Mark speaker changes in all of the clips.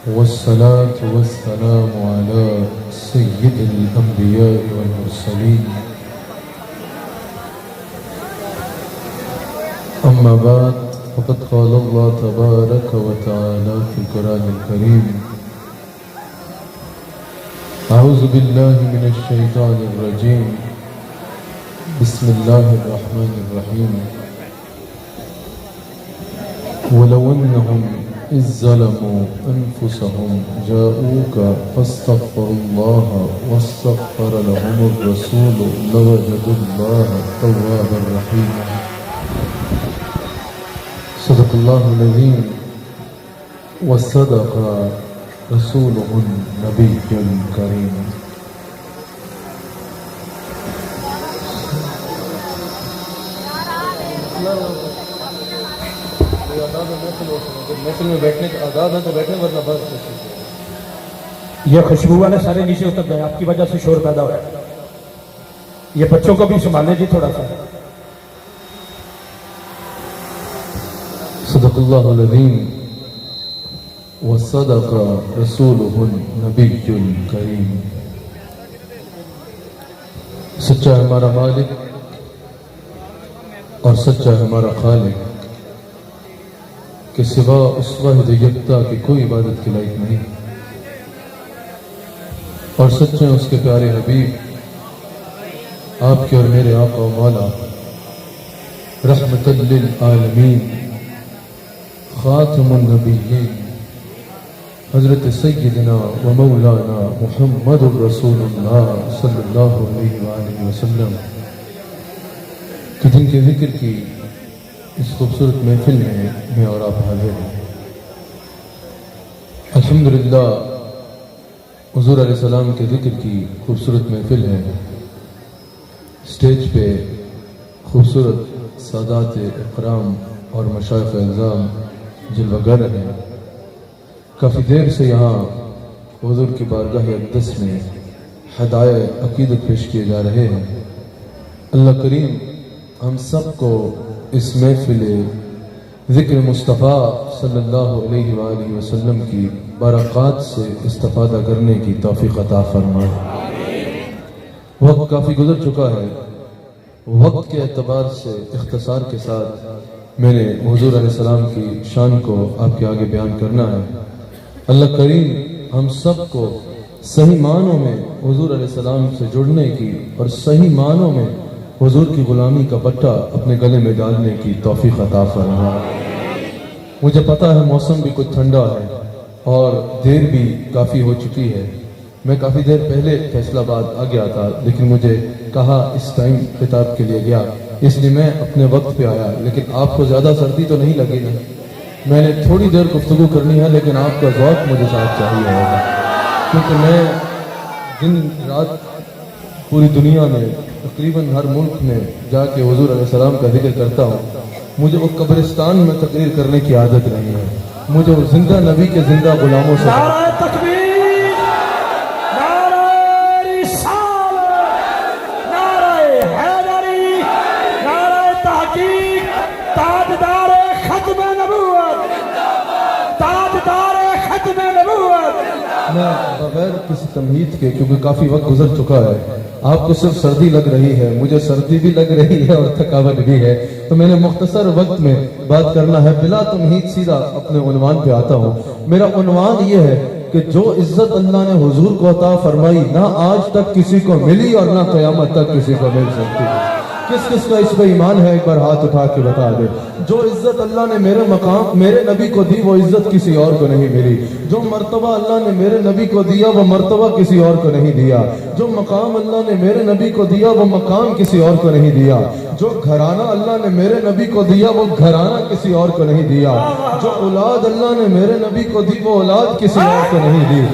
Speaker 1: والصلاة والسلام على سيد الأنبياء والمرسلين أما بعد فقد قال الله تبارك وتعالى في القرآن الكريم أعوذ بالله من الشيطان الرجيم بسم الله الرحمن الرحيم ولو أنهم إذ ظلموا أنفسهم جاءوك فاستغفروا الله واستغفر لهم الرسول لوجدوا الله توابا رحيما صدق الله العظيم وصدق رسوله النبي الكريم
Speaker 2: محفل میں بیٹھنے کا آزاد ہے تو بیٹھنے ورنہ بس
Speaker 3: یہ خوشبو والے سارے نیچے اتر گئے، آپ کی وجہ سے شور پیدا ہوا ہے. یہ بچوں کو بھی سنبھالنے جی تھوڑا سا.
Speaker 1: صدق اللہ العظیم وصدق رسولہ النبی الکریم. سچا ہے ہمارا مالک اور سچا ہے ہمارا خالق کہ سوا اس واحد یکتا کی کوئی عبادت کے لائق نہیں، اور سچے ہیں اس کے پیارے حبیب آپ کے اور میرے آقا و مولا رحمت للعالمین خاتم النبیین حضرت سیدنا و مولانا محمد الرسول اللہ صلی اللہ علیہ وآلہ وسلم کہ جن کے ذکر کی اس خوبصورت محفل میں اور آپ حاضر ہیں. الحمدللہ حضور علیہ السلام کے ذکر کی خوبصورت محفل ہے. اسٹیج پہ خوبصورت سادات اکرام اور مشائخ اعظام جلوہ گر ہیں. کافی دیر سے یہاں حضور کی بارگاہ اقدس میں ہدایہ عقیدت پیش کیے جا رہے ہیں. اللہ کریم ہم سب کو اس محفل ذکر مصطفیٰ صلی اللہ علیہ وآلہ وسلم کی برکات سے استفادہ کرنے کی توفیق عطا فرمائے. وقت کافی گزر چکا ہے. وقت کے اعتبار سے اختصار کے ساتھ میں نے حضور علیہ السلام کی شان کو آپ کے آگے بیان کرنا ہے. اللہ کریم ہم سب کو صحیح معنوں میں حضور علیہ السلام سے جڑنے کی اور صحیح معنوں میں حضور کی غلامی کا پٹا اپنے گلے میں ڈالنے کی توفیق عطا فرمائے. مجھے پتا ہے موسم بھی کچھ ٹھنڈا ہے اور دیر بھی کافی ہو چکی ہے. میں کافی دیر پہلے فیصل آباد آ گیا تھا، لیکن مجھے کہا اس ٹائم خطاب کے لیے گیا، اس لیے میں اپنے وقت پہ آیا. لیکن آپ کو زیادہ سردی تو نہیں لگی نا؟ میں نے تھوڑی دیر گفتگو کرنی ہے، لیکن آپ کا ذوق مجھے ساتھ چاہیے ہوگا، کیونکہ میں دن رات پوری دنیا میں تقریباً ہر ملک میں جا کے حضور علیہ السلام کا ذکر کرتا ہوں. مجھے وہ قبرستان میں تقریر کرنے کی عادت نہیں ہے. مجھے وہ زندہ نبی کے زندہ غلاموں سے
Speaker 3: نعرہ تکبیر، نعرہ رسالت، نعرہ حیدری، نعرہ تحقیق، تاجدار ختم نبوت، تاجدار ختم نبوت.
Speaker 1: میں بغیر کسی تمہید کے، کیونکہ کافی وقت گزر چکا ہے، آپ کو صرف سردی لگ رہی ہے، مجھے سردی بھی لگ رہی ہے اور تھکاوٹ بھی ہے، تو میں نے مختصر وقت میں بات کرنا ہے. بلا تمہید سیدھا اپنے عنوان پہ آتا ہوں. میرا عنوان یہ ہے کہ جو عزت اللہ نے حضور کو عطا فرمائی نہ آج تک کسی کو ملی اور نہ قیامت تک کسی کو مل سکتی. کس کس کا اس پہ ایمان ہے؟ ایک بار ہاتھ اٹھا کے بتا دے. جو عزت اللہ نے میرے نبی کو دی وہ عزت کسی اور کو نہیں ملی. جو مرتبہ اللہ نے میرے نبی کو دیا وہ مرتبہ کسی اور کو نہیں دیا. جو مقام اللہ نے میرے نبی کو دیا وہ مقام کسی اور کو نہیں دیا. جو گھرانہ اللہ نے میرے نبی کو دیا وہ گھرانہ کسی اور کو نہیں دیا. جو اولاد اللہ نے میرے نبی کو دی وہ اولاد کسی اور کو نہیں دی.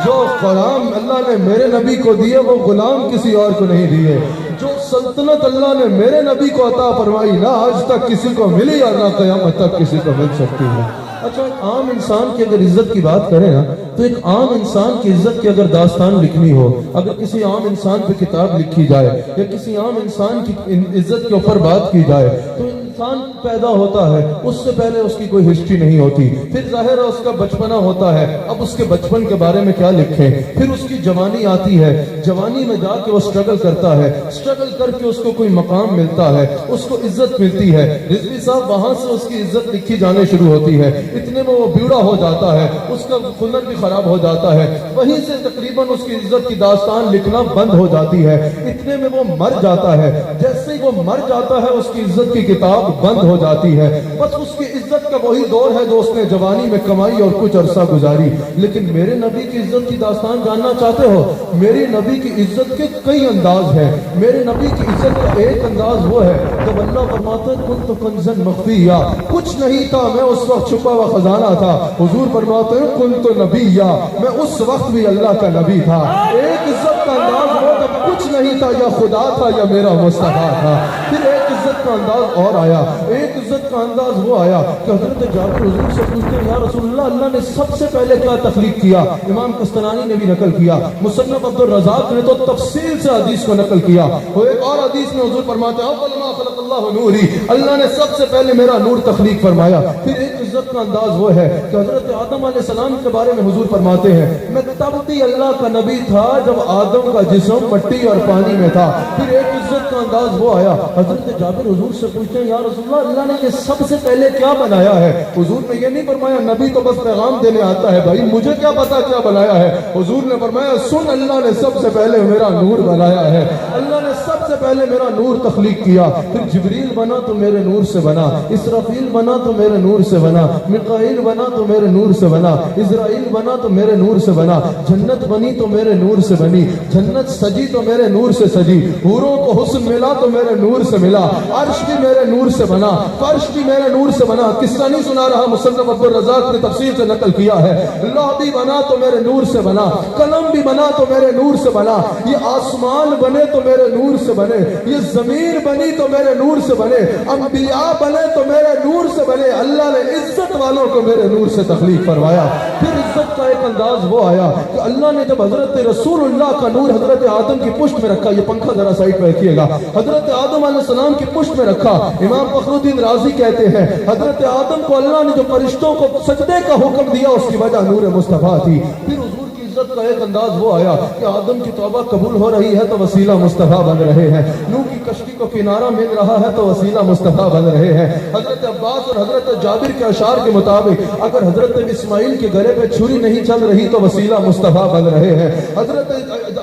Speaker 1: جو غلام اللہ نے میرے نبی کو دیے وہ غلام کسی اور کو نہیں دیے. جو سلطنت اللہ نے میرے نبی کو عطا فرمائی نہ آج تک کسی کو ملی اور نہ قیامت تک کسی کو مل سکتی ہے. اچھا، ایک عام انسان کی اگر عزت کی بات کریں نا تو ایک عام انسان کی عزت کی اگر داستان لکھنی ہو، اگر کسی عام انسان پہ کتاب لکھی جائے یا کسی عام انسان کی عزت کے اوپر بات کی جائے تو انسان پیدا ہوتا ہے اس سے پہلے اس کی کوئی ہسٹری نہیں ہوتی، پھر ظاہر ہے اس کا بچپنا ہوتا ہے، اب اس کے بچپن کے بارے میں کیا لکھیں، پھر اس کی جوانی آتی ہے، جوانی میں جا کے وہ سٹرگل کرتا ہے، سٹرگل کر کے اس کو کوئی مقام ملتا ہے، اس کو عزت ملتی ہے، رضوی صاحب وہاں سے اس کی عزت لکھی جانے شروع ہوتی ہے، اتنے میں وہ بیوڑا ہو جاتا ہے، اس کا ہنر بھی خراب ہو جاتا ہے، وہیں سے تقریباً اس کی عزت کی داستان لکھنا بند ہو جاتی ہے، اتنے میں وہ مر جاتا ہے، جیسے ہی وہ مر جاتا ہے اس کی عزت کی کتاب بند ہو جاتی ہے، بس اس کی عزت کا وہی دور ہے جو اس نے جوانی میں کمائی اور کچھ عرصہ گزاری۔ لیکن میرے نبی کی عزت کی داستان جاننا چاہتے ہو؟ میری نبی کی عزت کے کئی انداز ہیں، میرے نبی کی عزت کا ایک انداز وہ ہے جب اللہ فرماتے ہیں کنت کنزا مخفیا، کچھ نہیں تھا میں اس وقت چھپا ہوا خزانہ تھا، حضور فرماتے ہیں کنت نبیا، میں اس وقت بھی اللہ کا نبی تھا۔ ایک عزت کا انداز وہ جب کچھ نہیں تھا، یا خدا تھا یا میرا مصطفیٰ تھا۔ پھر ایک عزت کا انداز اور آیا، ایک عزت کا انداز وہ آیا کہ حضرت جابر حضور سے پوچھتے ہیں یا رسول اللہ، اللہ نے سب سے پہلے کیا تخلیق کیا؟ امام قسطلانی نے بھی نقل کیا، مصنف عبد الرزاق نے تو تفصیل سے حدیث کو نقل کیا، وہ ایک اور حدیث میں حضور فرماتے ہیں اول ما خلق اللہ نوری، اللہ نے سب سے پہلے میرا نور تخلیق فرمایا۔ پھر ایک عزت کا انداز وہ ہے کہ حضرت آدم علیہ السلام کے بارے میں حضور فرماتے ہیں میں تب بھی اللہ کا نبی تھا جب آدم کا جسم مٹی اور پانی میں تھا۔ پھر ایک عزت کا انداز وہ آیا، حضرت جابر حضور سے پوچھتے ہیں یا رسول اللہ، اللہ نے یہ سب سے پہلے کیا بنایا ہے؟ حضور نے یہ نہیں فرمایا نبی تو بس پیغام دینے آتا ہے، بھائی مجھے کیا پتا کیا بنایا ہے؟ حضور نے فرمایا سن، اللہ نے سب سے پہلے میرا نور بنایا ہے، اللہ نے سب سے پہلے میرا نور تخلیق کیا۔ پھر جبریل بنا تو میرے نور سے بنا، اسرافیل بنا تو میرے نور سے بنا، میکائیل بنا تو میرے نور سے بنا، اسرائیل بنا تو میرے نور سے بنا، جنت بنی تو میرے نور سے بنی، جنت سجی تو میرے نور سے سجی، حوروں کو حسن ملا تو میرے نور سے ملا، عرش بھی میرے نور سے بنا، فرش بھی میرے نور سے بنا۔ قصہ نہیں سنا رہا، مصنف عبد الرزاق نے تفسیر سے نقل کیا ہے، لوح بھی بنا تو میرے نور سے بنا، قلم بھی بنا تو میرے نور سے بنا، یہ آسمان بنے تو میرے نور سے بنے، یہ زمین بنی تو میرے نور سے بنے، انبیاء بنے تو میرے نور سے بنے، اللہ نے عزت والوں کو میرے نور سے تخلیق فرمایا۔ پھر عزت کا ایک انداز وہ آیا کہ اللہ نے جب حضرت رسول اللہ کا نور حضرت آدم کی پشت میں رکھا، یہ پنکھا ذرا سائڈ پہ رکھیے گا، حضرت آدم علیہ السلام کی پشت میں رکھا، امام فخر الدین رازی کہتے ہیں حضرت آدم کو اللہ نے جو فرشتوں کو سجدے کا حکم دیا اس کی وجہ نور مصطفیٰ تھی۔ پھر حضور کی عزت کا ایک انداز وہ آیا کہ آدم کی توبہ قبول ہو رہی ہے تو وسیلہ مصطفیٰ بن رہے ہیں، نوح کی کشتی کو کنارہ مل رہا ہے تو وسیلہ مصطفیٰ بن رہے ہیں۔ حضرت عباس اور حضرت جابر کے اشعار کے مطابق اگر حضرت اسماعیل کے گلے پہ چھری نہیں چل رہی تو وسیلہ مصطفیٰ بن رہے ہیں۔ حضرت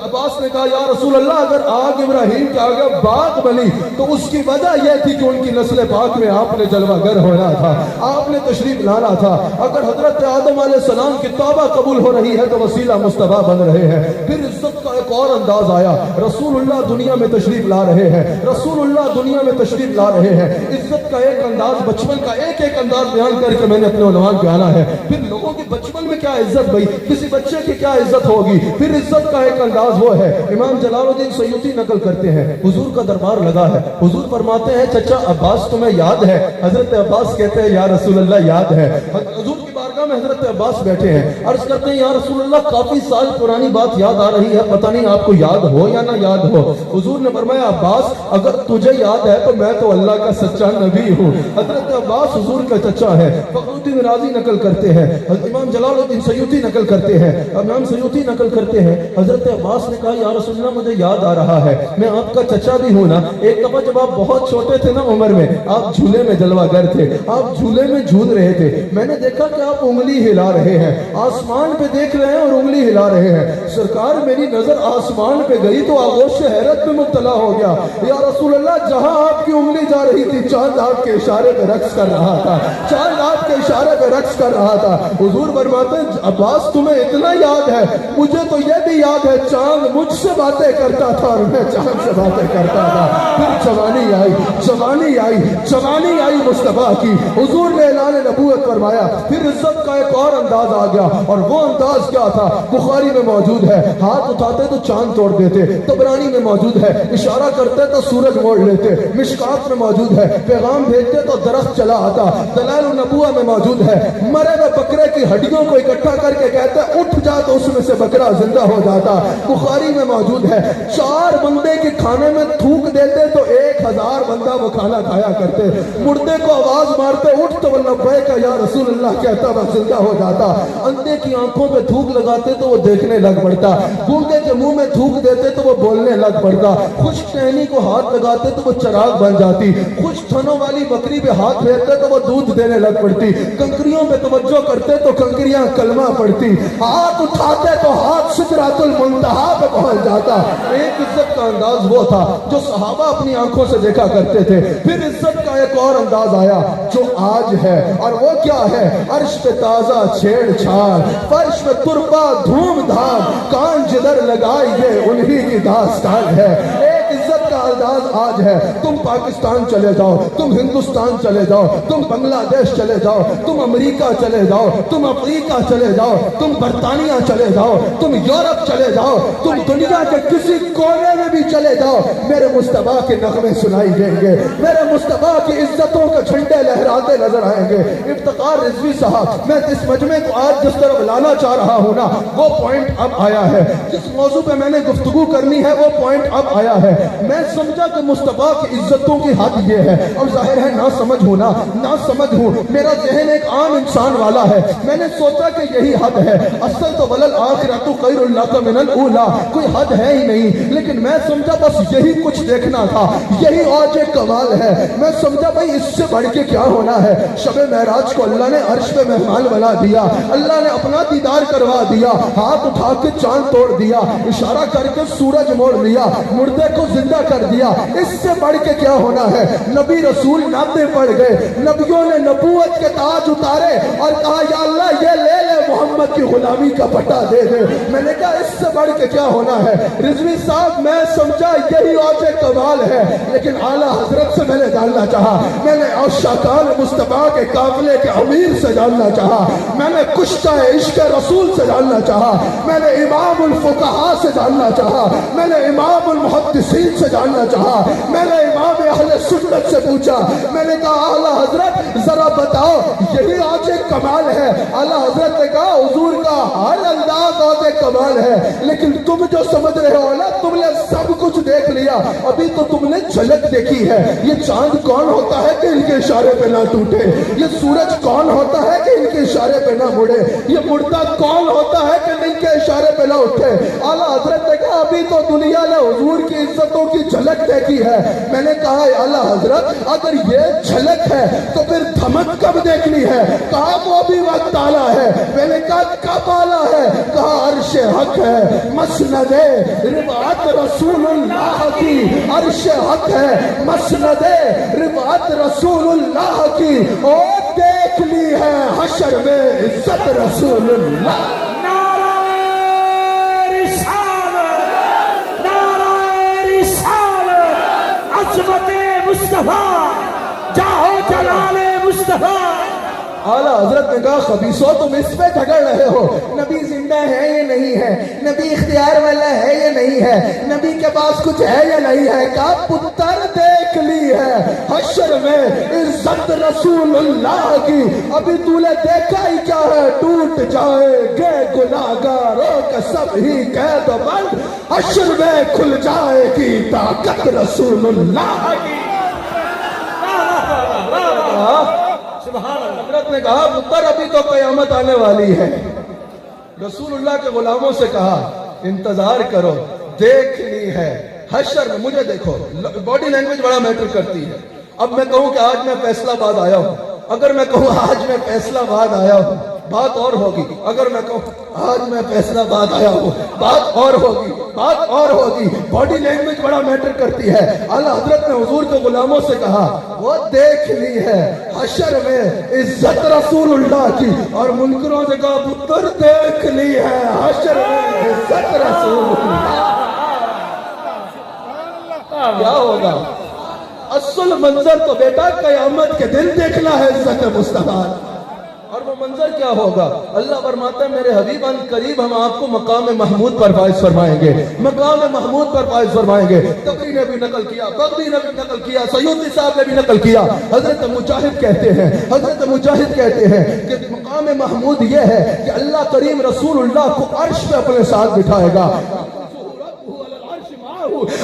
Speaker 1: عباس نے کہا یا رسول اللہ، اگر آگ ابراہیم کے آگے باغ بنی تو اس کی وجہ یہ تھی کہ ان کی نسل پاک میں آپ نے جلوہ گر ہونا تھا، آپ نے تشریف لانا تھا۔ اگر حضرت آدم علیہ السلام کی توبہ قبول ہو رہی ہے تو وسیلہ مصطفیٰ بن رہے ہیں۔ پھر عزت کا ایک اور انداز آیا، رسول اللہ دنیا میں تشریف لا رہے ہیں، رسول اللہ دنیا میں تشریف لا رہے ہیں۔ عزت کا ایک انداز، بچپن کا ایک ایک انداز بیان کر کے میں نے اپنے عنوان پہ آنا ہے۔ پھر لوگوں کی بچپن میں کیا عزت بھائی، کسی بچے کی کیا عزت ہوگی؟ پھر عزت کا ایک انداز وہ ہے، امام جلال الدین سیوطی نقل کرتے ہیں حضور کا دربار لگا ہے، حضور فرماتے ہیں چچا عباس تمہیں یاد ہے؟ حضرت عباس کہتے ہیں یا رسول اللہ یاد ہے۔ حضور کی بارگاہ میں حضرت عباس بیٹھے ہیں، عرض کرتے ہیں یا رسول اللہ کافی سال پرانی بات یاد آ رہی ہے، پتہ نہیں آپ کو یاد ہو یا نہ یاد ہو۔ حضور نے فرمایا عباس اگر تجھے یاد ہے تو میں تو اللہ کا سچا نبی ہوں۔ حضرت عباس حضور کا چچا ہے، فخر الدین رازی نقل کرتے ہیں، امام جلال الدین سیوطی نقل کرتے ہیں، امام سیوطی نقل کرتے ہیں حضرت عباس نے کہا یا رسول اللہ مجھے یاد آ رہا ہے، میں آپ کا چچا بھی ہوں نا، ایک دفعہ جب آپ بہت چھوٹے تھے نا عمر میں، آپ جھولے میں جلوہ گر تھے، آپ جھولے میں جھول رہے تھے، میں نے دیکھا کہ آپ انگلی ہلا رہے ہیں، آسمان پہ دیکھ رہے ہیں اور انگلی ہلا رہے ہیں۔ سرکار میری نظر آسمان پہ گئی تو آغوش حیرت میں مبتلا ہو گیا، یا رسول اللہ جہاں آپ کی انگلی جا رہی تھی چاند آپ کے اشارے پہ رقص کر رہا تھا، چاند آپ کے اشارے پہ رقص کر رہا تھا۔ حضور فرماتے ہیں عباس تمہیں اتنا یاد ہے، مجھے تو یہ بھی یاد ہے چاند مجھ سے باتیں کرتا تھا اور میں چاند سے باتیں کرتا تھا۔ پھر جوانی آئی، جوانی آئی، جوانی آئی مصطفیٰ کی، حضور نے اعلان نبوت فرمایا۔ پھر عزت عزت کا ایک اور انداز آ گیا، اور وہ انداز کیا تھا؟ بخاری میں موجود ہے، ہاتھ اٹھاتے تو چاند توڑ دیتے، طبرانی میں موجود ہے، اشارہ کرتے تو سورج موڑ لیتے، مشکات میں موجود ہے، پیغام بھیجتے تو درخت چلا آتا، دلائل النبوہ میں موجود ہے، مرے ہوئے بکرے کی ہڈیوں کو اکٹھا کر کے کہتے اٹھ جا تو اس میں سے بکرا زندہ ہو جاتا۔ بخاری میں موجود ہے، 4 بندے کے کھانے میں تھوک دیتے تو 1000 بندہ وہ کھانا کھایا کرتے، مردے کو آواز مارتے اٹھ تو وہ لبیک یا رسول اللہ کہتا وہ زندہ ہو جاتا، اندھے کی آنکھوں پہ تھوک لگاتے تو وہ دیکھنے لگ پڑتا، گونگے کے منہ میں تھوک دیتے تو وہ بولنے لگ پڑتا، خشک ٹہنی کو ہاتھ لگاتے تو وہ چراغ بن جاتی، خشک تھنوں والی بکری پہ ہاتھ پھیرتے تو وہ دودھ دینے لگ پڑتی، کنکریوں پہ توجہ کرتے تو کنکریاں کلمہ پڑتی، ہاتھ اٹھاتے تو ہاتھ سدرۃ المنتہا پہ پہنچ جاتا۔ ایک عزت کا انداز وہ تھا جو صحابہ اپنی آنکھوں سے دیکھا کرتے تھے۔ پھر عزت کا ایک اور انداز آیا جو آج ہے، اور وہ کیا ہے؟ عرش پہ تازہ چھیڑ چھاڑ، فرش پہ تربا دھوم دھام، کان جدھر لگائیے انہی کی داستان ہے۔ ایک عزت کا انداز آج ہے، تم پاکستان چلے جاؤ، تم ہندوستان چلے جاؤ، تم بنگلہ دیش چلے جاؤ، تم امریکہ چلے جاؤ، تم افریقہ چلے جاؤ، تم برطانیہ چلے جاؤ، تم یورپ چلے جاؤ، تم دنیا کے کسی کونے میں بھی چلے جاؤ، میرے مصطفیٰ کے نغمے سنائی دیں گے، میرے مصطفیٰ کی عزتوں کے جھنڈے لہراتے نظر آئیں گے۔ افتخار رضوی صاحب، میں اس مجمع کو آج جس طرف لانا چاہ رہا ہوں نا، وہ پوائنٹ اب آیا ہے، جس موضوع پہ میں نے گفتگو کرنی ہے وہ پوائنٹ اب آیا ہے۔ میں سمجھا کہ مصطفیٰ کی عزتوں کی حد یہ ہے، اور ظاہر ہے نہ سمجھ ہوں نہ سمجھ ہوں، میرا ذہن ایک عام انسان والا ہے، میں نے سوچا کہ یہی حد ہے، اصل تو وللآخرۃ خیر لک من الاولی، کوئی حد ہے ہی نہیں، لیکن میں سمجھا بس یہی کچھ دیکھنا تھا، یہی اوج کمال ہے۔ میں سمجھا بھائی اس سے بڑھ کے کیا ہونا ہے؟ شب معراج کو اللہ نے عرش پہ مہمان بنا دیا، اللہ نے اپنا دیدار کروا دیا، ہاتھ اٹھا کے چاند توڑ دیا، اشارہ کر کے سورج موڑ لیا، مردے کو زندہ کر دیا، اس سے بڑھ کے کیا ہونا ہے؟ نبی رسول نامے پڑھ گئے، نبیوں نے نبوت کے تاج اتارے اور کہا یا اللہ یہ لے لے محمد کی غلامی کا پٹا دے دے۔ میں نے کہا اس سے بڑھ کے کیا ہونا ہے؟ رضوی صاحب میں سمجھا یہی اوج کمال ہے، لیکن اعلیٰ حضرت سے میں نے جاننا چاہا، میں نے عاشقان مصطفیٰ کے قافلے کے امیر سے جاننا چاہا، میں نے کشتہ عشق رسول سے جاننا چاہا، میں نے امام الفقہاء سے جاننا چاہا، میں نے امام المحدثین سے جاننا چاہا، میں نے امام اہل سنت سے پوچھا، میں نے کہا اعلیٰ حضرت ذرا بتاؤ یہی اوج کمال ہے؟ اعلیٰ حضرت نے کہا حضور کا ہر انداز اوج کمال ہے، لیکن تم جو سمجھ رہے ہو نا تم نے سب کچھ دیکھ لیا، ابھی تو تم نے جھلک دیکھی ہے۔ یہ چاند کون ہوتا ہے کہ ان کے اشارے پہ نہ ٹوٹے؟ یہ سورج کون ہوتا ہے کہ ان کے اشارے پہ نہ مڑے؟ یہ مردہ کون ہوتا ہے کہ ان کے اشارے پہ نہ اٹھے؟ اعلیٰ حضرت نے کہا ابھی تو دنیا نے حضور کی عزتوں کی جھلک دیکھی ہے۔ میں نے کہا اعلیٰ حضرت اگر یہ جھلک ہے تو پھر دھمک کب دیکھنی ہے؟ کہا وہ بھی وقت آنا ہے۔ میں نے کہا کب آنا ہے؟ کہا عرش حق ہے، مسند رفعت رسول اللہ کی، عرش حق ہے، مسند رفعت رسول اللہ کی، اور دیکھ لی ہے حشر میں عزت رسول اللہ۔
Speaker 3: نعرہ رسالت، نعرہ رسالت، عظمت مصطفیٰ، جاہو جلال مصطفیٰ۔
Speaker 1: اعلیٰ حضرت نے کہا خبیثو تم اس پہ جھگڑ رہے ہو، نبی زندہ ہے یا نہیں ہے، نبی اختیار والا ہے یا نہیں ہے، نبی کے پاس کچھ ہے یا نہیں ہے؟ کہا پتر دیکھ لی ہے حشر میں عزت رسول اللہ کی، ابھی تو نے دیکھا ہی کیا ہے؟ ٹوٹ جائے گے گناہگاروں کا سب ہی قید و بند، حشر میں کھل جائے گی طاقت رسول اللہ کی۔ حضرت نے کہا پتر ابھی تو قیامت آنے والی ہے۔ رسول اللہ کے غلاموں سے کہا انتظار کرو، دیکھ لی ہے حشر میں۔ مجھے دیکھو، باڈی لینگویج بڑا میٹر کرتی ہے۔ اب میں کہوں کہ آج میں فیصلہ آباد آیا ہوں، اگر میں کہوں آج میں فیصلہ آباد آیا ہوں بات اور ہوگی، اگر میں کہوں آج میں فیصلہ آباد آیا ہوں بات اور ہوگی، بات اور ہوگی۔ باڈی لینگویج بڑا میٹر کرتی ہے۔ اعلیٰ حضرت نے حضور کے غلاموں سے کہا وہ دیکھ لی ہے حشر میں عزت رسول اللہ کی، اور منکروں سے کہا پتر دیکھ لی ہے حشر میں عزت رسول اللہ۔ کیا ہوگا؟ اصل منظر تو بیٹا قیامت کے دن دیکھنا ہے عزت مصطفیٰ۔ اور وہ منظر کیا ہوگا؟ اللہ فرماتا ہے میرے حبیب ان قریب ہم آپ کو مقام محمود پر فائز فرمائیں گے، مقام محمود پر فائز فرمائیں گے۔ تبری نے بھی نقل کیا، بغوی نے بھی نقل کیا، سیوطی صاحب نے بھی نقل کیا۔ حضرت مجاہد کہتے ہیں، حضرت مجاہد کہتے ہیں کہ مقام محمود یہ ہے کہ اللہ کریم رسول اللہ کو عرش پہ اپنے ساتھ بٹھائے گا،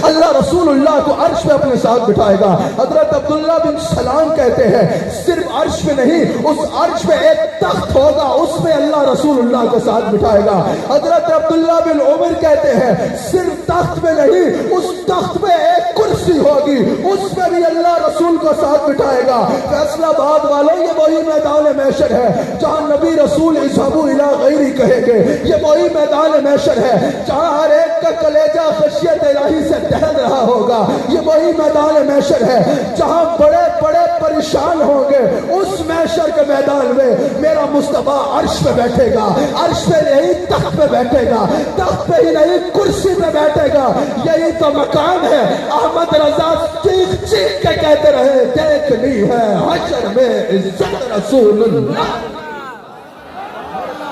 Speaker 1: اللہ رسول اللہ کو عرش پہ اپنے ساتھ بٹھائے گا۔ حضرت عبداللہ بن سلام کہتے ہیں صرف عرش پہ نہیں، اس عرش پہ ایک تخت ہوگا، اس پہ اللہ رسول اللہ کو ساتھ بٹھائے گا۔ حضرت عبداللہ بن عمر کہتے ہیں صرف تخت پہ نہیں، اس تخت پہ ایک کرسی ہوگی، اس پہ بھی اللہ رسول کو ساتھ بٹھائے گا۔ فیصلہ آباد والوں یہ وہی میدان محشر ہے جہاں نبی رسول اذهبوا الی غیری کہیں گے، یہ وہی میدان محشر ہے جہاں ہر ایک کا کلیجہ خشیت الہی سے دہل رہا ہوگا، یہ وہی میدان محشر ہے جہاں بڑے بڑے پریشان ہوں گے۔ اس محشر کے میدان میں میرا مصطفیٰ عرش پہ بیٹھے گا، عرش پہ نہیں تخت پہ بیٹھے گا، تخت پہ ہی نہیں کرسی پہ بیٹھے گا۔ یہی تو مقام ہے۔ احمد رضا چیخ چیخ کے کہتے رہے دیکھنی ہے حشر میں عزت رسول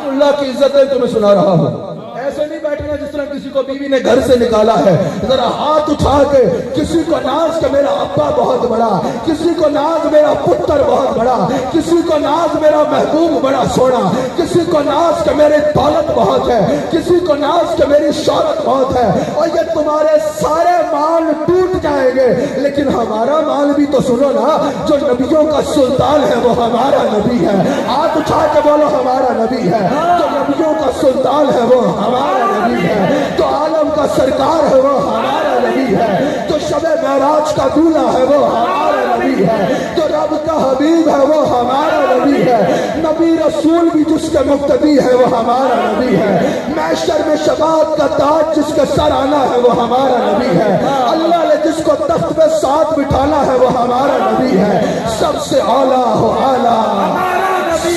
Speaker 1: اللہ کی عزتیں تمہیں سنا رہا ہوں۔ ایسے نہیں بیٹھنا جس طرح کسی کو بیوی نے گھر سے نکالا ہے، ذرا ہاتھ اٹھا کے کسی کو ناز کہ میرا ابا بہت بڑا، کسی کو ناز میرا پتر بہت بڑا، کسی کو ناز میرا محبوب بڑا سونا، کسی کو ناز کہ میری دولت بہت ہے، کسی کو ناز کہ میری شہرت بہت ہے۔ اور یہ تمہارے سارے مال ٹوٹ جائیں گے لیکن ہمارا مال بھی تو سنو نا، جو نبیوں کا سلطان ہے وہ ہمارا نبی ہے۔ ہاتھ اٹھا کے بولو ہمارا نبی ہے، جو نبیوں کا سلطان ہے وہ ہمارا نبی ہے، تو عالم کا سرکار ہے وہ ہمارا نبی ہے، تو شب معراج کا دولہا ہے وہ ہمارا نبی ہے، تو رب کا حبیب ہے وہ ہمارا نبی ہے۔ نبی رسول بھی جس کے مقتدی ہے وہ ہمارا نبی ہے۔ محشر میں شفاعت کا تاج جس کے سر آنا ہے وہ ہمارا نبی ہے۔ اللہ نے جس کو تخت پہ ساتھ بٹھانا ہے وہ ہمارا نبی ہے۔ سب سے اعلیٰ ہو اعلیٰ،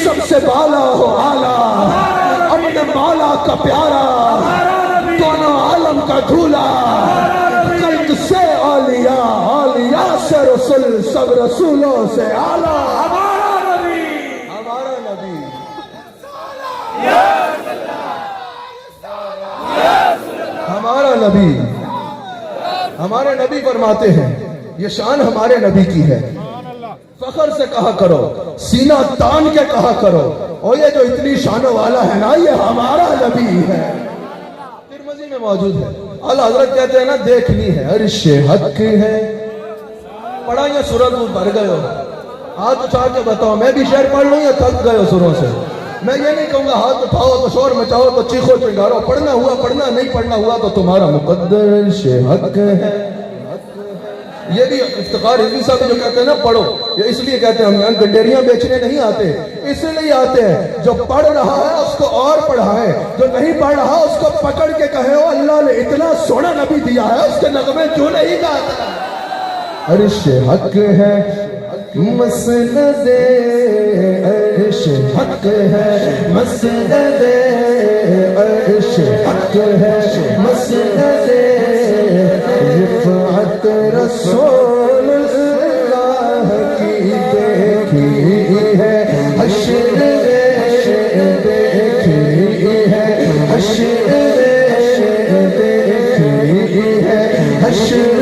Speaker 1: سب سے بالا ہو اعلیٰ، اپنے مولا کا پیارا، دونوں عالم کا دھولا، قلب سے اولیاء، اولیاء سے رسول، سب رسولوں سے اعلیٰ ہمارا نبی، ہمارا نبی۔ ہمارا نبی، ہمارے نبی فرماتے ہیں یہ شان ہمارے نبی کی ہے، فخر سے کہا کرو، سینہ تان کے کہا کرو، اور یہ جو اتنی شانوں والا ہے نا یہ ہمارا نبی ہے۔ ترمذی میں موجود ہے، اعلیٰ حضرت کہتے ہیں نا دیکھنی ہے عرش حق ہے۔ پڑھا یا سورت بھر گئے ہو؟ ہاتھ اٹھا کے بتاؤ، میں بھی شعر پڑھ لوں یا تھک گئے ہو سوروں سے؟ میں یہ نہیں کہوں گا ہاتھ اٹھاؤ تو شور مچاؤ تو چیخو چنگارو، پڑھنا ہوا پڑھنا، نہیں پڑھنا ہوا تو تمہارا مقدر عرش حق ہے۔ یہ بھی افتخار رضوی صاحب جو کہتے ہیں نا پڑھو، یہ اس لیے کہتے ہیں ہم یہاں گنڈیریاں بیچنے نہیں آتے، اس لیے آتے ہیں جو پڑھ رہا ہے اس کو اور پڑھائے، جو نہیں پڑھ رہا اس کو پکڑ کے کہے او اللہ نے اتنا سونا نبی دیا ہے اس کے نغمے کیوں نہیں گاتا۔ عرش حق ہے مسند عرش حق ہے، مسند عرش حق ہے، مسند رفعت رسول اللہ کی دیکھی ہے، حشر دیکھی ہے، حشر دیکھی ہے، حشر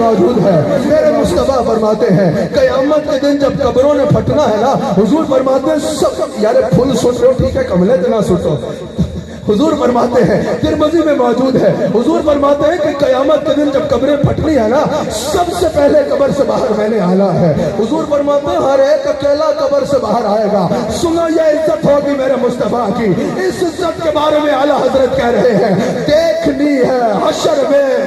Speaker 1: موجود ہے۔ میرے مصطفیٰ فرماتے ہیں قیامت کے دن جب قبروں نے پھٹنا ہے نا، حضور فرماتے ہیں سب یار پھول سٹ رہے ہو ٹھیک ہے، کملے تو نہ سٹو۔ حضور فرماتے ہیں ترمذی میں موجود ہے، حضور فرماتے ہیں کہ قیامت کے دن جب قبریں پھٹنی ہے نا، سب سے پہلے قبر سے باہر میں نے آنا ہے۔ حضور فرماتے ہیں ہر ایک اکیلا قبر سے باہر آئے گا۔ سنا یہ عزت ہوگی میرے مصطفیٰ کی، اس عزت کے بارے میں اعلیٰ حضرت کہہ رہے ہیں دیکھنی ہے حشر میں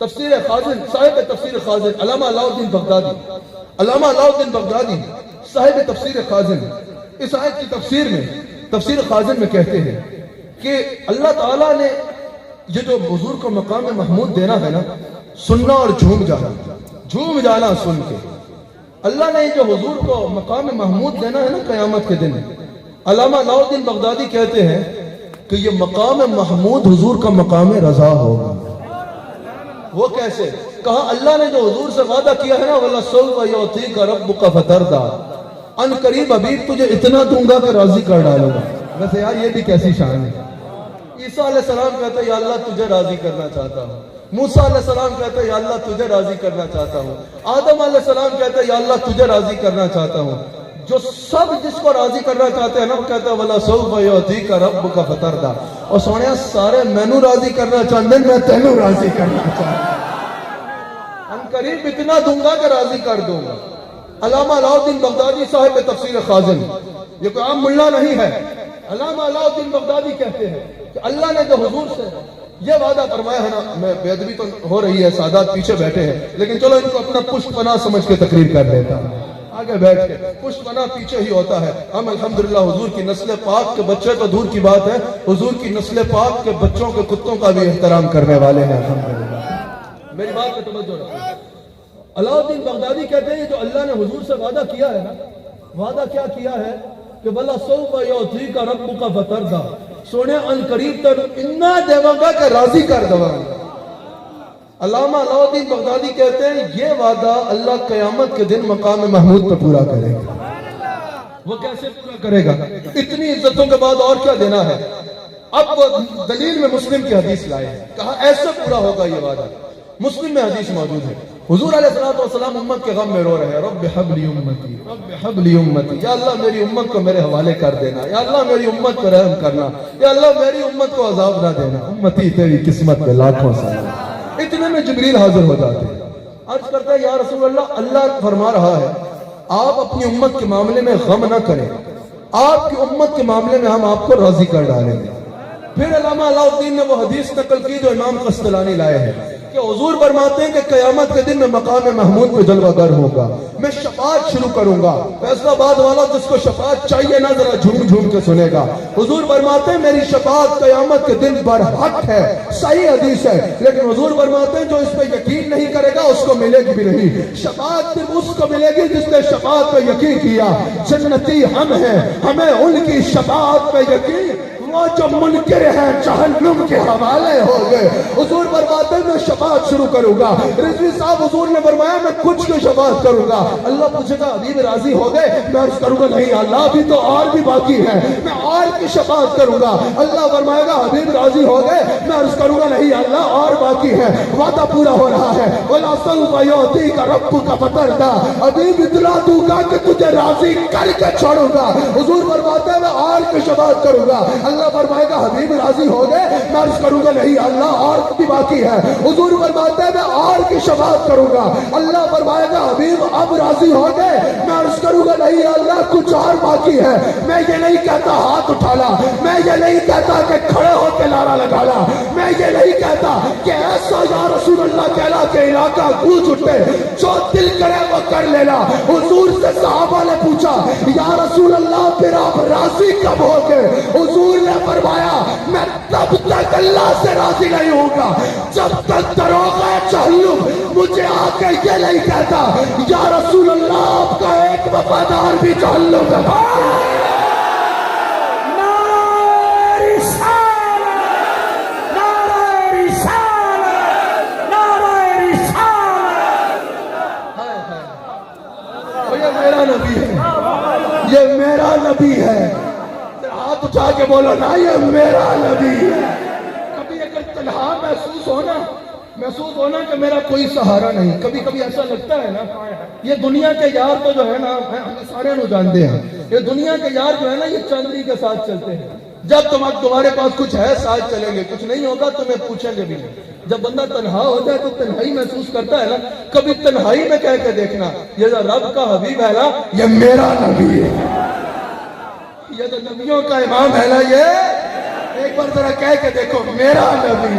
Speaker 1: تفسیر خازن، صاحب تفسیر خازن علامہ علاؤالدین بغدادی، علامہ علاؤالدین بغدادی صاحب تفسیر خازن اس آیت کی تفسیر میں، تفسیر خازن میں کہتے ہیں کہ اللہ تعالیٰ نے یہ جو حضور کو مقام محمود دینا ہے نا، سننا اور جھوم جانا سن کے، اللہ نے جو حضور کو مقام محمود دینا ہے نا قیامت کے دن، علامہ علاؤالدین بغدادی کہتے ہیں کہ یہ مقام محمود حضور کا مقام رضا ہوگا۔ وہ کیسے؟ کہا اللہ نے جو حضور سے وعدہ کیا ہے نا، وَلَسَوْفَ يُعْطِيكَ رَبُّكَ فَتَرْضَىٰ، ان قریب حبیب تجھے اتنا دوں گا کہ راضی کر ڈالوں گا۔ ویسے یار یہ بھی کیسی شان ہے۔ عیسیٰ علیہ السلام کہتا ہے یا اللہ تجھے راضی کرنا چاہتا ہوں، موسیٰ علیہ السلام کہتا ہے یا اللہ تجھے راضی کرنا چاہتا ہوں، آدم علیہ السلام کہتا ہے یا اللہ تجھے راضی کرنا چاہتا ہوں۔ جو سب جس کو راضی کرنا چاہتے ہیں نا، وہ کہتا ہے وَلَسَوْفَ يُعْطِيكَ رَبُّكَ فَتَرْضَىٰ، اور سونے سارے مینو راضی کرنا چاہتے ہیں، میں تینوں راضی کرنا چاہتا ہوں، ان قریب اتنا دوں گا کہ راضی کر دوں گا۔ علامہ علاؤالدین بغدادی صاحب تفسیر خازن، یہ کوئی عام ملا نہیں ہے، علامہ علاؤالدین بغدادی کہتے ہیں کہ اللہ نے جو حضور سے یہ وعدہ فرمایا ہے نا، میں بے ادبی تو ہو رہی ہے، سادات پیچھے بیٹھے ہیں، لیکن چلو ان کو اپنا پشت پناہ سمجھ کے تقریر کر لیتا ہوں، آگے بیٹھ کے پشت پناہ پیچھے ہی ہوتا ہے۔ ہم الحمدللہ حضور کی نسل پاک کے بچے تو دور کی بات ہے، حضور کی نسل پاک کے بچوں کے کتوں کا بھی احترام کرنے والے ہیں الحمدللہ۔ میری بات پہ توجہ رکھیں۔ علاؤالدین بغدادی کہتے ہیں جو اللہ نے حضور سے وعدہ کیا ہے نا، وعدہ کیا کیا ہے کہ وَلَسَوْفَ يُعْطِيكَ رَبُّكَ فَتَرْضَىٰ، سونے ان قریب تر اتنا دیواں گا کہ راضی کر دواں گا۔ علامہ علاؤالدین بغدادی کہتے ہیں یہ وعدہ اللہ قیامت کے دن مقام محمود پہ پورا کرے گا۔ وہ کیسے پورا کرے گا؟ اتنی عزتوں کے بعد اور کیا دینا ہے؟ اب وہ دلیل میں مسلم کی حدیث لائے ہیں، کہا ایسے پورا ہوگا یہ وعدہ۔ مسلم میں حدیث موجود ہے، حضور علیہ السلام امت کے غم میں رو رہے ہیں، رب حب لی امتی، رب حب لی امتی، یا اللہ میری امت کو میرے حوالے کر دینا، یا اللہ میری امت پر رحم کرنا، یا اللہ میری امت کو عذاب نہ دینا، امتی تیری قسمت میں لاکھوں سلام۔ اتنے میں جبریل حاضر ہو جاتے ہیں، عرض کرتا ہے یا رسول اللہ، اللہ فرما رہا ہے آپ اپنی امت کے معاملے میں غم نہ کریں، آپ کی امت کے معاملے میں ہم آپ کو راضی کر ڈالیں گے۔ پھر علامہ علاؤالدین نے وہ حدیث نقل کی جو امام قسطلانی لائے ہیں کہ حضور فرماتے ہیں کہ قیامت کے دن میں مقام محمود پہ جلوہ گر ہوگا، میں شفاعت شروع کروں گا، فیصلہ آباد والا جس کو شفاعت چاہیے نا ذرا جھوم جھوم کے سنے گا۔ حضور فرماتے ہیں میری شفاعت قیامت کے دن برحق ہے، صحیح حدیث ہے، لیکن حضور فرماتے ہیں جو اس پہ یقین نہیں کرے گا اس کو ملے گی بھی نہیں۔ شفاعت صرف اس کو ملے گی جس نے شفاعت پہ یقین کیا، جنتی ہم ہیں، ہمیں ان کی شفاعت پہ یقین، وہ جو منکر ہیں جہنم کے حوالے ہو گئے۔ حضور فرماتے ہیں میں شفاعت شروع کروں گا۔ رضوی صاحب حضور نے فرمایا میں کچھ کی شفاعت کروں گا۔ اللہ پوچھے گا حبیب راضی ہو گئے؟ میں عرض کروں گا نہیں اللہ ابھی تو اور بھی باقی ہے، میں اور کی شفاعت کروں گا۔ اللہ فرمائے گا حبیب راضی ہو گئے؟ میں عرض کروں گا نہیں اللہ اور باقی ہے۔ وعدہ پورا ہو رہا ہے، وَلَسَوْفَ يُعْطِيكَ رَبُّكَ فَتَرْضَىٰ، حبیب اطلاع دوں گا کہ تجھے راضی کر کے چھوڑوں گا۔ حضور فرماتے ہیں میں اور کی شفاعت کروں گا۔ اللہ فرمائے گا حبیب راضی ہو گئے؟ میں عرض کروں گا نہیں اللہ اور بھی باقی ہے۔ حضور فرماتے ہیں میں اور کی شفاعت کروں گا۔ اللہ فرمائے گا حبیب اب راضی ہو گئے؟ میں عرض کروں گا نہیں اللہ کچھ اور باقی ہے۔ میں یہ نہیں کہتا ہاتھ اٹھانا، میں یہ نہیں کہتا کہ کھڑے ہو کے نعرہ لگانا، میں یہ نہیں کہتا کہ ایسا یا رسول اللہ کہلا کہ علاقہ گونج اٹھے، جو دل کرے وہ کر لینا۔ حضور سے صحابہ نے پوچھا یا رسول اللہ پھر آپ راضی کب ہو گئے؟ حضور نے فرمایا میں تب تک اللہ سے راضی نہیں ہوں گا جب تک دروغہ جہنم مجھے آ کے یہ نہیں کہتا یا رسول اللہ آپ کا ایک وفادار بھی جہنم میں میرا نبی ہے،
Speaker 4: یہ میرا نبی ہے۔ ہاتھ اٹھا کے بولو نا یہ میرا نبی ہے۔
Speaker 1: کبھی اگر تنہا محسوس ہونا کہ میرا کوئی سہارا نہیں، کبھی کبھی ایسا لگتا ہے نا یہ دنیا کے یار تو جو ہے نا ہم سارے نو جانتے ہیں، یہ دنیا کے یار جو ہے نا یہ چاندنی کے ساتھ چلتے ہیں، جب تمہارے پاس کچھ ہے ساتھ چلیں گے، کچھ نہیں ہوگا تمہیں پوچھیں گے بھی نہیں۔ جب بندہ تنہا ہو جائے تو تنہائی محسوس کرتا ہے نا، کبھی تنہائی میں کہہ کے دیکھنا یہ رب کا حبیب ہے نا
Speaker 4: یہ میرا نبی ہے،
Speaker 1: یہ تو نبیوں کا امام ہے نا، یہ ایک بار ذرا کہہ کے دیکھو میرا نبی،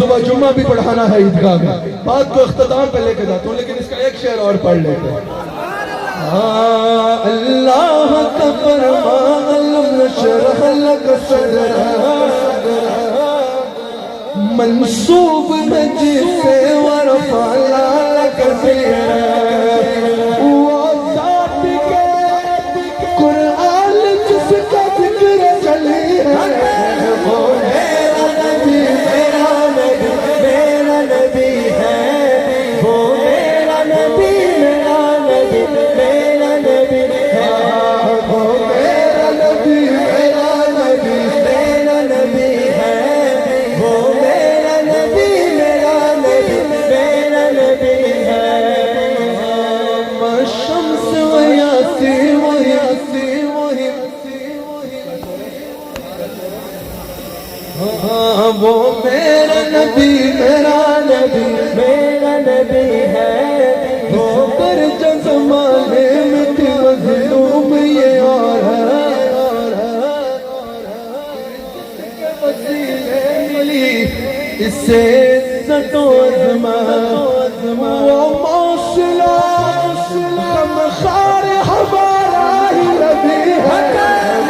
Speaker 4: صبح جمعہ بھی پڑھانا ہے عیدگاہ میں. بات کو اختتام پہ لے کے جاتا ہوں لیکن اس کا ایک شعر اور پڑھ لیتے ہیں. اللہ کا فرمان علم نشرح لک صدرک منصوب ہے جسے ورفعنا لک ذکرک وہ ذات کے قرآن جس کا ذکر چلی ہے وہ میرا نبی میرا نبی میرا نبی ہے وہ میرا نبی میرا نبی میرا نبی ہے وہ میرا نبی میرا نبی میرا نبی ہے وہ میرا نبی میرا نبی میرا نبی ہے شمس و یاسی و یاسی و وہ میرا نبی میرا نبی میرا نبی ہے وہ پر زمانے میں تھی مظلوم یہ اور وسیلے ملی اسے عزت و عظمت وہ موصلہ غمخوار ہمارا ہی نبی ہے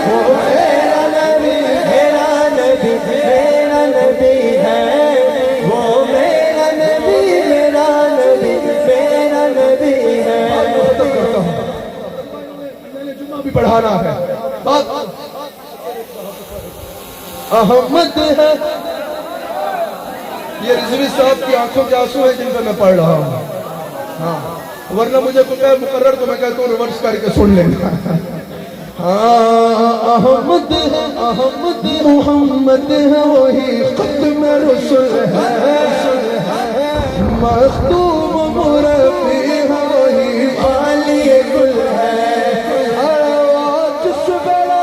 Speaker 4: وہ میرا نبی میرا نبی میرا نبی ہے وہ میرا نبی میرا نبی میرا نبی ہے. میں نے جمعہ بھی پڑھانا ہے. بات احمد ہے یہ رضوی صاحب کی آنکھوں کے آنسو ہیں جن پہ میں پڑھ رہا ہوں. ہاں ورنہ مجھے کوئی مقرر تو میں کہتا ہوں ریورس کر کے سن لینا. احمد ہے احمد محمد ہے وہی ختم رسول ہے مختوم مربی ہے وہی عالی گل ہے جس بڑا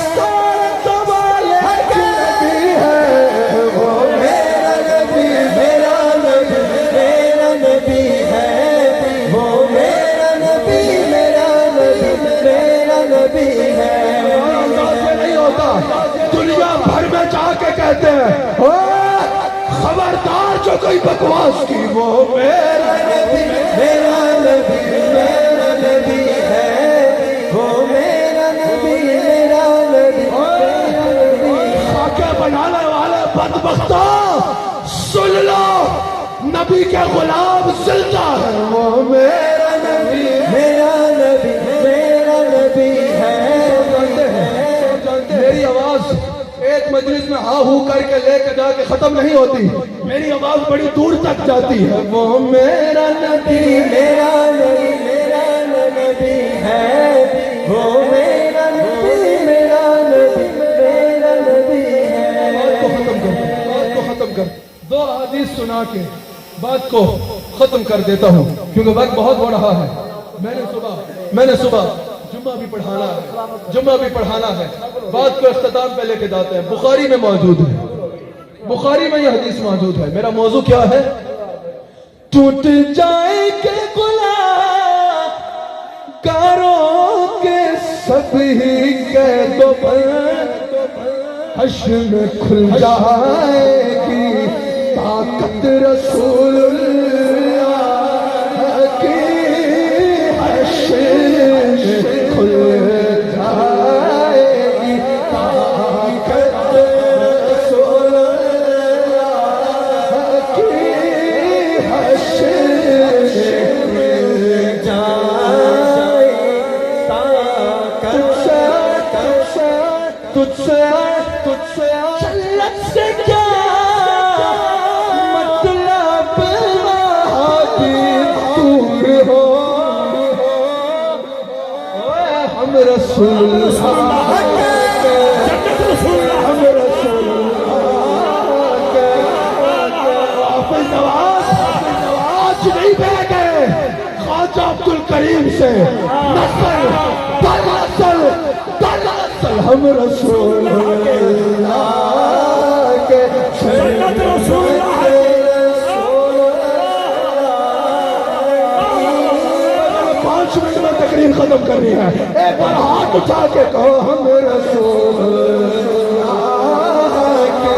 Speaker 4: سارا کمال نبی ہے وہ میرا نبی میرا نبی میرا نبی ہے وہ میرا نبی میرا نبی میرا نبی ہے. نہیں ہوتا دنیا بھر میں جا کے کہتے ہیں خبردار جو کوئی بکواس کی وہ میرا نبی میرا نبی میرا نبی ہے وہ میرا نبی میرا نبی خاکے بنانے والے بدبختوں سن لو نبی کے غلام زندہ ہے وہ میرا نبی میرا نبی میرا نبی ہے. میری آواز ایک مجلس میں ہا ہو کر کے لے کے جا کے ختم نہیں ہوتی. میری آواز بڑی دور تک جاتی ہے. وہ میرا نبی میرا نبی میرا نبی ہے وہ میرا نبی میرا نبی میرا نبی ہے. بات کو ختم کر بات کو ختم کر دو حدیث سنا کے بات کو ختم کر دیتا ہوں کیونکہ وقت بہت ہو رہا ہے. میں نے صبح جمعہ بھی پڑھانا ہے جمعہ بھی پڑھانا ہے. بات کو اختتام پہ لے کے جاتے ہیں. بخاری میں موجود ہے بخاری میں یہ حدیث موجود ہے. میرا موضوع کیا ہے؟ ٹوٹ جائے کہ گناہگاروں کے سب ہی قید و بند حشر میں کھل جائے گی طاقت رسول اللہ کی حشر میں کھل جائے گی طاقت رسول اللہ کی حشر میں جائے تجھ سے جلت سے کیا مطلب دور ہو ہم رسول اللہ ہم رسول اللہ حافظ نواز آج نہیں بہ گئے خواجہ عبدالکریم سے نسل دنسل ہم رسول اللہ کے سنت رسول اللہ 5 منٹ میں تقریر ختم کرنی ہے. ایک بار ہاتھ اٹھا کے کہو ہم رسول اللہ کے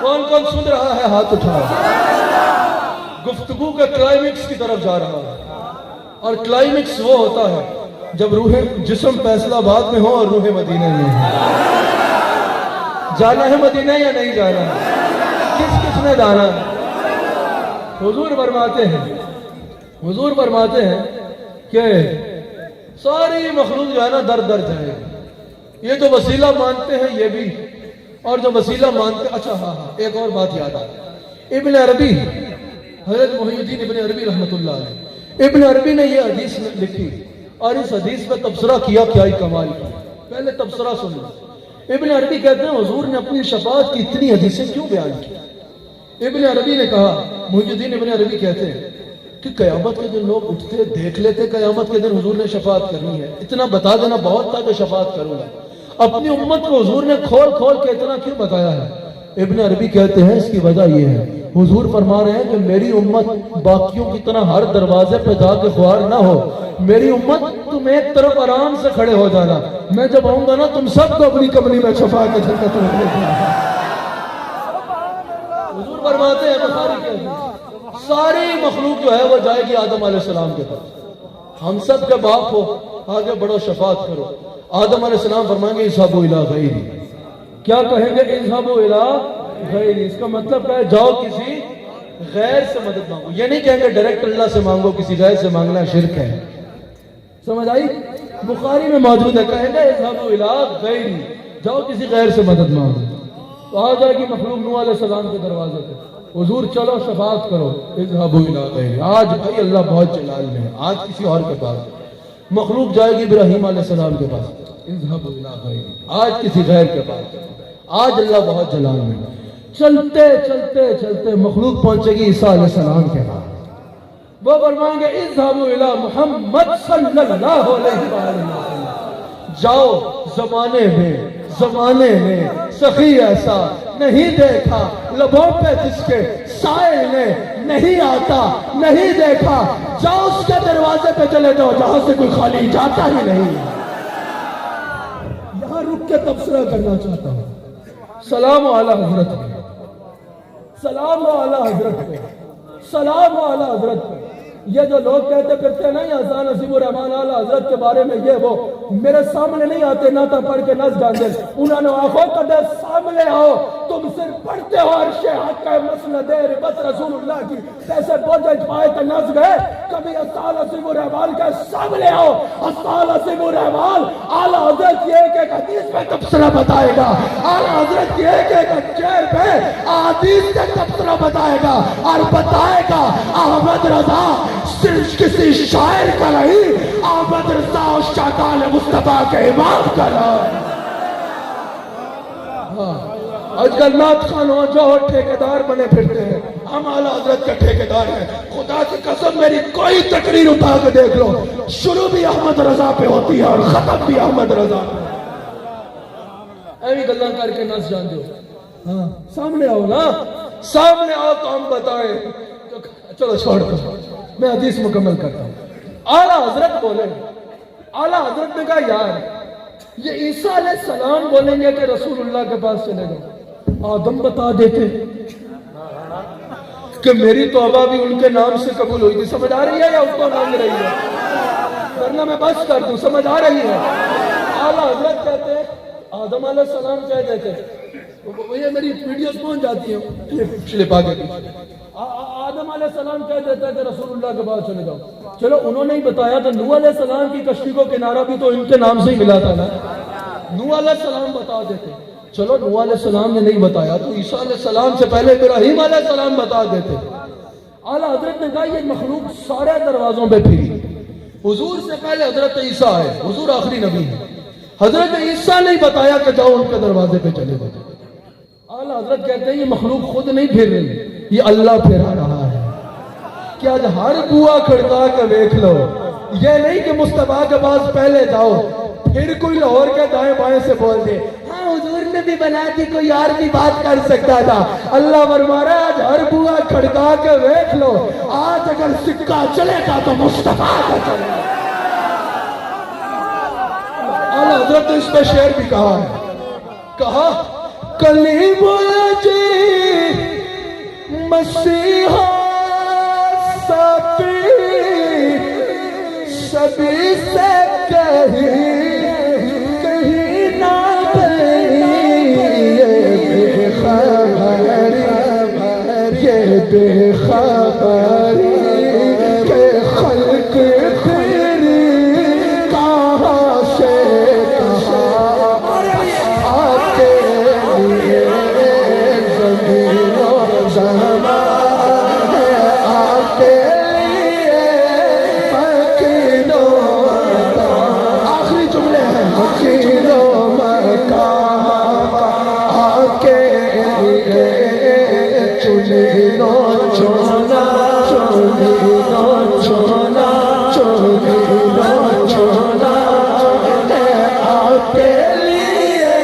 Speaker 2: کون کون سن رہا ہے ہاتھ اٹھائے. گفتگو کے کلائمیکس کی طرف جا رہا ہے, اور کلائمیکس وہ ہوتا ہے جب روح جسم فیصلہ آباد میں ہو اور روح مدینہ میں ہو. جانا ہے مدینہ یا نہیں جانا ہے؟ کس نے جانا ہے؟ حضور فرماتے ہیں کہ ساری مخلوق جو ہے نا در در جائے. یہ تو وسیلہ مانتے ہیں یہ بھی, اور جو وسیلہ مانتے, اچھا ہاں ایک اور بات یاد آئی. ابن عربی, حضرت محی الدین ابن عربی رحمۃ اللہ علیہ, ابن عربی نے یہ حدیث لکھی اور اس حدیث پہ تبصرہ کیا, کیا ہی کمال کی. پہلے تبصرہ سن لو. ابن عربی کہتے ہیں حضور نے اپنی شفاعت کی اتنی حدیثیں کیوں بیان کی. ابن عربی نے کہا, محی الدین ابن عربی کہتے ہیں کہ قیامت کے دن لوگ اٹھتے دیکھ لیتے قیامت کے دن حضور نے شفاعت کرنی ہے, اتنا بتا دینا بہت تھا کہ شفاعت کروں گا. اپنی امت کو حضور نے کھول کھول کے اتنا کیوں بتایا ہے؟ ابن عربی کہتے ہیں اس کی وجہ یہ ہے, حضور فرما رہے ہیں کہ میری امت باقیوں کی طرح ہر دروازے پہ جا کے خوار نہ ہو. میری امت تم ایک طرف آرام سے کھڑے ہو جانا, میں جب آؤں گا نا تم سب کو اپنی کمری میں چھپا کے جنت میں بھیجنا. حضور فرماتے ہیں بخاری کے حدیث, ساری مخلوق جو ہے وہ جائے گی آدم علیہ السلام کے پاس. ہم سب کے باپ ہو, آگے بڑھو شفاعت کرو. آدم علیہ السلام فرمائیں گے اذهبوا الی غیری. کیا کہیں گے؟ اذهبوا الی غیری. اس کا مطلب ہے جاؤ کسی غیر سے مدد مانگو. یہ نہیں کہیں گے ڈائریکٹ اللہ سے مانگو, کسی غیر سے مانگنا شرک ہے. سمجھ آئی؟ بخاری میں موجود ہے, کہیں گے اذهبوا الی غیری, جاؤ کسی غیر سے مدد مانگو. تو آ جائے گی مخلوق نوح علیہ السلام کے دروازے پہ, حضور چلو شفاعت کرو. اذهبوا الی غیری. آج بھائی اللہ بہت جلال میں ہے, آج کسی اور کے پاس مخلوق جائے گی ابراہیم علیہ السلام کے پاس, اذهبوا الی غیری. آج کسی غیر کے پاس, آج اللہ بہت جلال میں. چلتے چلتے چلتے مخلوق پہنچے گی عیسیٰ علیہ السلام کے پاس, وہ فرمائیں گے اذهبوا الی محمد صلی اللہ علیہ وسلم. جاؤ, زمانے میں سخی ایسا نہیں دیکھا, لبوں پہ جس کے سائل نے نہیں آتا نہیں دیکھا. جاؤ اس کے دروازے پہ چلے جاؤ جہاں سے کوئی خالی جاتا ہی نہیں. یہاں رک کے تبصرہ کرنا چاہتا ہوں. سلام علی حضرت پہ, سلام علی حضرت پہ, سلام علی حضرت پہ. یہ جو لوگ کہتے پھرتے ہیں نا یہ نصیب الرحمان اعلی حضرت کے بارے میں, یہ وہ میرے سامنے نہیں آتے نعتیں پڑھ کے نس جاندے. انہوں نے آنکھوں کدے سامنے آؤ, تم صرف پڑھتے ہو عرش حق کا مسند ربط رسول اللہ کی پیسے بوجھے پائے تو نس گئے. کبھی استاد نصیب الرحمان کے سامنے آؤ, استاد نصیب الرحمان اعلی حضرت کی ایک ایک حدیث میں تبصرہ بتائے گا, اعلی حضرت کی ایک ایک چہر پہ حدیث سے تبصرہ بتائے گا, اور بتائے گا احمد رضا صرف کسی شاعر کا نہیں, احمد رضا شاہدان مصطفیٰ کے امام کا نام. آج کل نعت خانوں جو ٹھیکیدار بنے پھرتے ہیں, ہم اعلیٰ حضرت کے ٹھیکیدار ہیں. خدا کی قسم میری کوئی تقریر اٹھا کے دیکھ لو, شروع بھی احمد رضا پہ ہوتی ہے اور ختم بھی احمد رضا پہ. ایوی گلاں کر کے نس جان دو. ہاں سامنے آؤ نا, سامنے آؤ تو ہم بتائیں. چلو چھوڑ دو, میں حدیث مکمل کرتا ہوں. اعلیٰ حضرت بولے, اعلیٰ حضرت نے کہا یار یہ عیسیٰ علیہ السلام بولیں گے کہ رسول اللہ کے پاس چلے گا, آدم بتا دیتے کہ میری توبہ بھی ان کے نام سے قبول ہوئی تھی. سمجھ آ رہی ہے یا اس کو مانگ رہی ہے؟ ورنہ میں بس کر دوں, سمجھ آ رہی ہے؟ اعلیٰ حضرت کہتے ہیں آدم علیہ السلام کہہ دیتے, یہ میری ویڈیوز پہنچ جاتی ہیں کلپ آگے پیچھے. آدم علیہ السلام کہہ دیتا ہے کہ رسول اللہ کے بعد چلے جاؤ. چلو انہوں نے ہی بتایا تو نوح علیہ السلام کی کشتی کو کنارہ بھی تو ان کے نام سے ہی ملا تھا نا. نوح علیہ السلام بتا دیتے. چلو نوح علیہ السلام نے نہیں بتایا تو عیسیٰ علیہ السلام سے پہلے ابراہیم علیہ السلام بتا دیتے. اعلیٰ حضرت نے کہا یہ مخلوق سارے دروازوں پہ پھری, حضور سے پہلے حضرت عیسیٰ ہے, حضور آخری نبی ہے. حضرت عیسیٰ نے بتایا کہ جاؤ ان کے دروازے پہ چلے جاؤ. اعلیٰ حضرت کہتے ہیں یہ مخلوق خود نہیں پھر رہی, یہ اللہ پھرا رہا ہے. کہ آج ہر بوا کھڑکا کے دیکھ لو, یہ نہیں کہ مصطفیٰ کے پاس پہلے جاؤ پھر کوئی لاہور کے دائیں بائیں سے بول دے ہاں حضور نے بھی بنا دی, کوئی اور بھی بات کر سکتا تھا. اللہ فرما رہا ہے آج ہر بوا کھڑکا کے دیکھ لو, آج اگر سکہ چلے گا تو مصطفیٰ کا چلے گا. اعلیٰ حضرت نے اس پہ شعر بھی کہا ہے, کہا کلیم الجی
Speaker 4: مسیحا سبھی سے کہیں نہ گئی یہ بے خبری کہ خلق تیری کہاں سے کہاں آتے لیے زمین و زمان آتے لیے مکین و مکان آخری جملے ہیں مکین و مکان آکے لیے چنینو چونا چنینو چونا چنینو چونا آپ کے لیے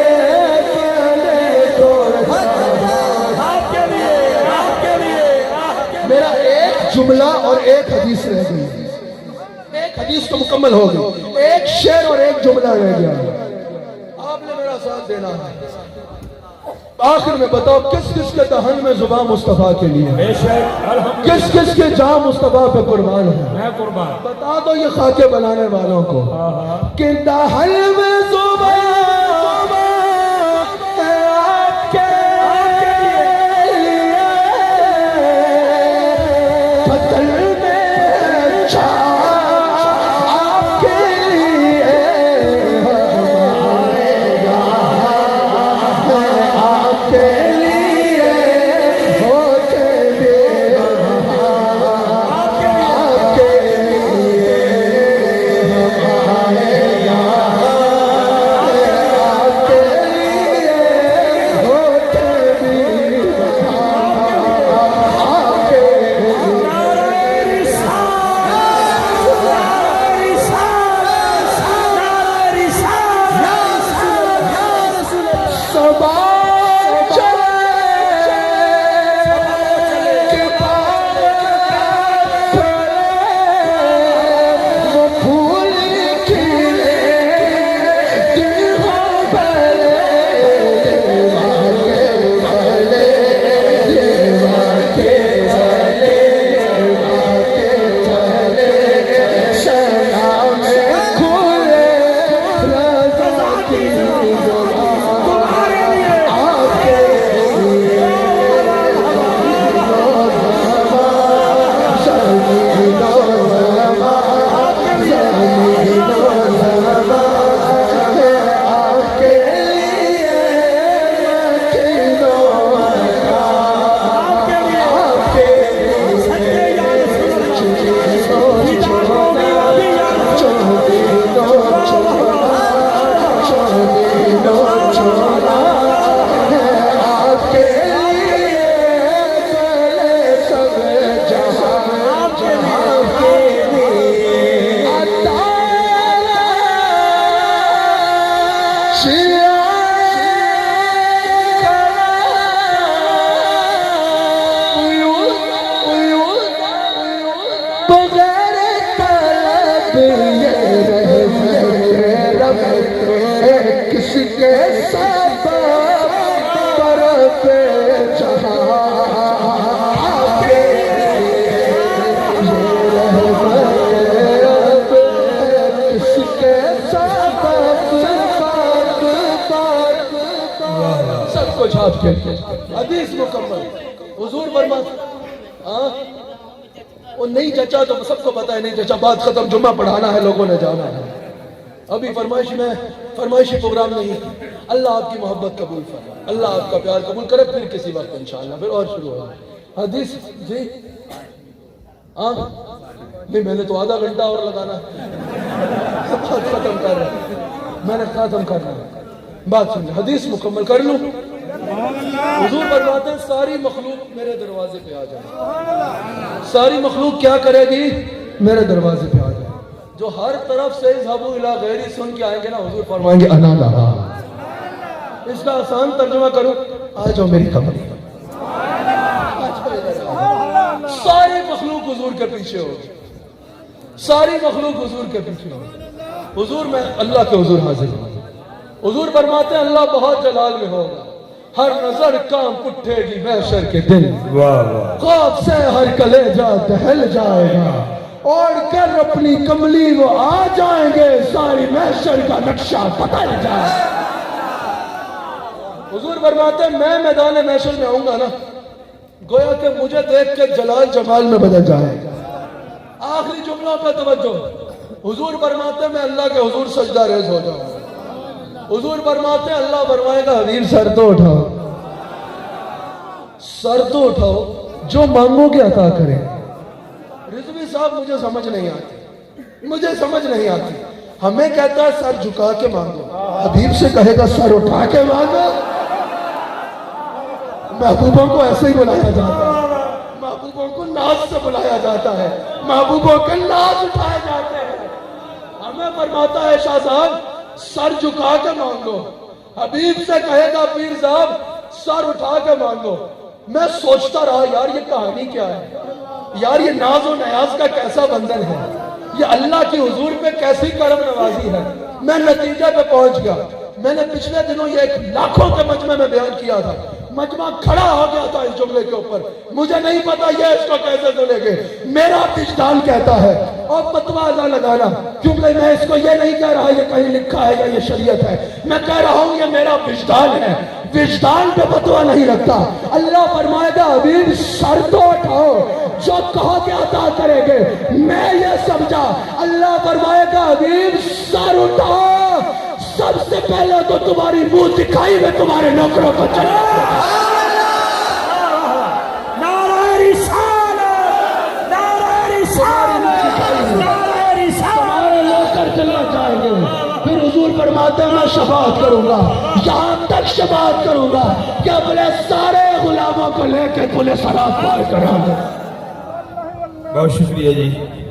Speaker 4: میرا ایک جملہ اور ایک حدیث رہ گئی ایک حدیث تو مکمل ہو گئی ایک شعر اور ایک جملہ رہ گیا آپ نے میرا ساتھ دینا ہے آخر میں بتاؤ کس کس کے دہن میں زبان مصطفیٰ کے لیے کس کس کے جاں مصطفیٰ پہ قربان ہے
Speaker 3: میں قربان
Speaker 4: بتا دو یہ خاکے بنانے والوں کو کہ دہن میں زبان ہے آپ کے لیے پتل میں چھاپ آپ کے لیے کے لیے ہوتے لیے آپ کے لیے ہمارے یہاں آپ کے لیے ہوتے لیے آپ کے صبا کس کے ساتھ پر پہ کس کے ساتھ سب کچھ آپ کے حدیث مکمل حضور فرماتے ہاں وہ نہیں چچا تو سب کو پتا ہے نہیں چچا بات ختم جمعہ پڑھانا ہے لوگوں نے جانا ہے ابھی فرمائشی پروگرام نہیں اللہ آپ کی محبت قبول فرمائے اللہ آپ کا پیار قبول کرے پھر کسی وقت انشاءاللہ پھر اور شروع ہوگا حدیث جی ہاں نہیں میں نے تو آدھا گھنٹہ اور لگانا بات ختم کر رہا میں نے ختم کرنا بات سمجھے حدیث مکمل کر لوں حضور فرماتے ہیں ساری مخلوق میرے دروازے پہ آ جائے ساری مخلوق کیا کرے گی میرے دروازے پہ آ جائے جو ہر طرف سے اذهبوا الى غیری سن کے آئیں گے نا حضور فرمائیں گے انا لہا اس کا آسان ترجمہ کروں آ جاؤ میری خبر ساری مخلوق حضور کے پیچھے ہو ساری مخلوق حضور کے پیچھے ہو حضور میں اللہ کے حضور حاضر ہوں حضور فرماتے ہیں اللہ بہت جلال میں ہوگا
Speaker 2: ہر نظر کام اٹھے گی محشر کے دن،
Speaker 3: واہ واہ
Speaker 2: خوف سے ہر کلیجہ دہل جائے گا، اوڑھ کر اپنی کملی وہ آ جائیں گے، ساری محشر کا نقشہ بدل جائے گا۔ حضور فرماتے ہیں میں میدان محشر میں آؤں گا نا، گویا کہ مجھے دیکھ کے جلال جمال میں بدل جائے گا۔ آخری جملوں پہ توجہ، حضور فرماتے ہیں میں اللہ کے حضور سجدہ ریز ہو جاؤں گا۔ حضور فرماتے ہیں اللہ فرمائے گا حبیب سر تو اٹھاؤ، سر تو اٹھاؤ، جو مانگو گے عطا کریں۔ رضوی صاحب مجھے سمجھ نہیں آتی، مجھے سمجھ نہیں آتی، ہمیں کہتا ہے سر جھکا کے مانگو، حبیب سے کہے گا سر اٹھا کے مانگو۔ محبوبوں کو ایسے ہی بلایا جاتا ہے، محبوبوں کو ناز سے بلایا جاتا ہے، محبوبوں کے ناز اٹھائے جاتے ہیں۔ ہمیں فرماتا ہے شاہ صاحب سر جھکا کے مانگو، حبیب سے کہے گا پیر صاحب سر اٹھا کے مانگو۔ میں سوچتا رہا یار یہ کہانی کیا ہے، یار یہ ناز و نیاز کا کیسا بندھن ہے، یہ اللہ کی حضور پہ کیسی کرم نوازی ہے۔ میں نتیجے پہ پہنچ گیا، میں نے پچھلے دنوں یہ ایک لاکھوں کے مجمع میں بیان کیا تھا، مجمع کھڑا ہو گیا تھا اس جملے کے اوپر، مجھے نہیں پتا یہ اس کو کیسے سنے گے، میرا وجدان کہتا ہے، اور فتویٰ نہ لگانا، کیونکہ میں اس کو یہ نہیں کہہ رہا یہ کہیں لکھا ہے یا یہ شریعت ہے، میں کہہ رہا ہوں یہ میرا وجدان ہے، وجدان پہ فتویٰ نہیں لگتا۔ اللہ فرمائے گا حبیب سر تو اٹھاؤ، جو کہو گے عطا کرے گے۔ میں یہ سمجھا اللہ فرمائے گا حبیب سر اٹھاؤ، سب سے پہلے تو تمہاری منہ دکھائی میں تمہارے نوکروں کو چلا
Speaker 3: نعرہ رسالت، نعرہ رسالت، نعرہ رسالت۔
Speaker 2: تمہارے نوکر چلا جائیں گے، پھر حضور فرماتے ہیں میں شفاعت کروں گا، یہاں تک شفاعت کروں گا کہ اپنے سارے غلاموں کو لے کے پولیس سرات پار کرا دوں۔
Speaker 3: بہت شکریہ جی۔